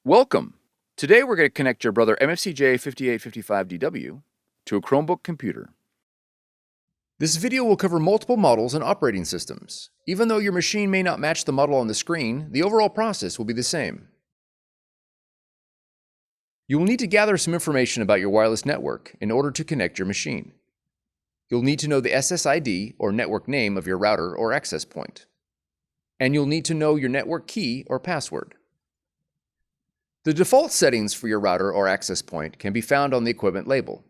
Welcome! Today we're going to connect your Brother MFC-J5855DW to a Chromebook computer. This video will cover multiple models and operating systems. Even though your machine may not match the model on the screen, the overall process will be the same. You will need to gather some information about your wireless network in order to connect your machine. You'll need to know the SSID or network name of your router or access point. And you'll need to know your network key or password. The default settings for your router or access point can be found on the equipment label.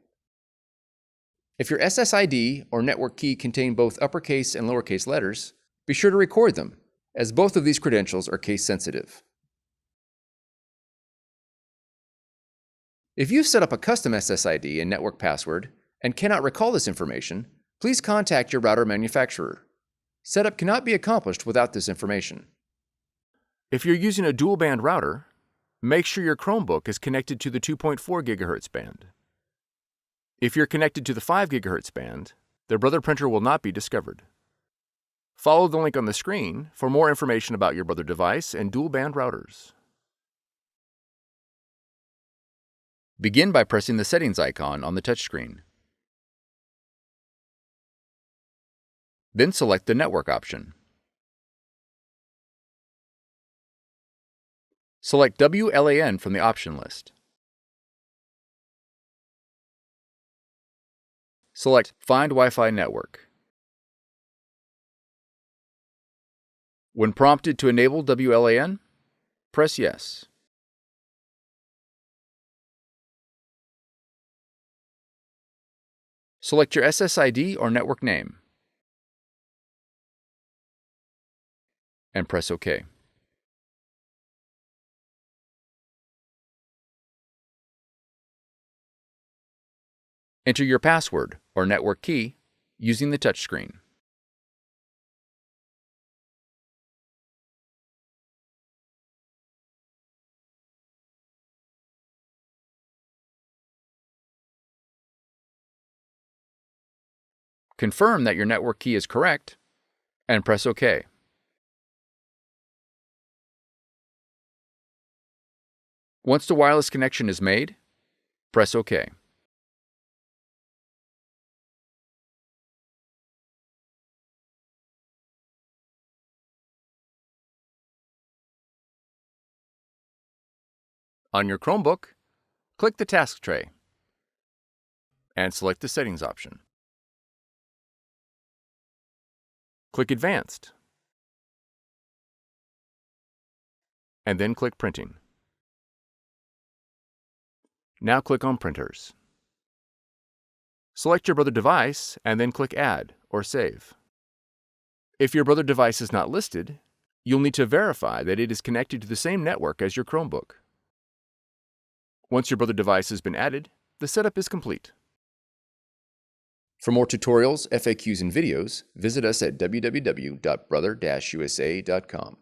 If your SSID or network key contain both uppercase and lowercase letters, be sure to record them, as both of these credentials are case sensitive. If you've set up a custom SSID and network password and cannot recall this information, please contact your router manufacturer. Setup cannot be accomplished without this information. If you're using a dual-band router, make sure your Chromebook is connected to the 2.4 GHz band. If you're connected to the 5 GHz band, the Brother printer will not be discovered. Follow the link on the screen for more information about your Brother device and dual-band routers. Begin by pressing the settings icon on the touchscreen. Then select the network option. Select WLAN from the option list. Select Find Wi-Fi Network. When prompted to enable WLAN, press Yes. Select your SSID or network name and press OK. Enter your password or network key using the touchscreen. Confirm that your network key is correct and press OK. Once the wireless connection is made, press OK. On your Chromebook, click the task tray and select the settings option. Click Advanced and then click Printing. Now click on Printers. Select your Brother device and then click Add or Save. If your Brother device is not listed, you'll need to verify that it is connected to the same network as your Chromebook. Once your Brother device has been added, the setup is complete. For more tutorials, FAQs, and videos, visit us at www.brother-usa.com.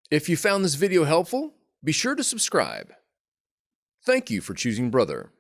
If you found this video helpful, be sure to subscribe. Thank you for choosing Brother.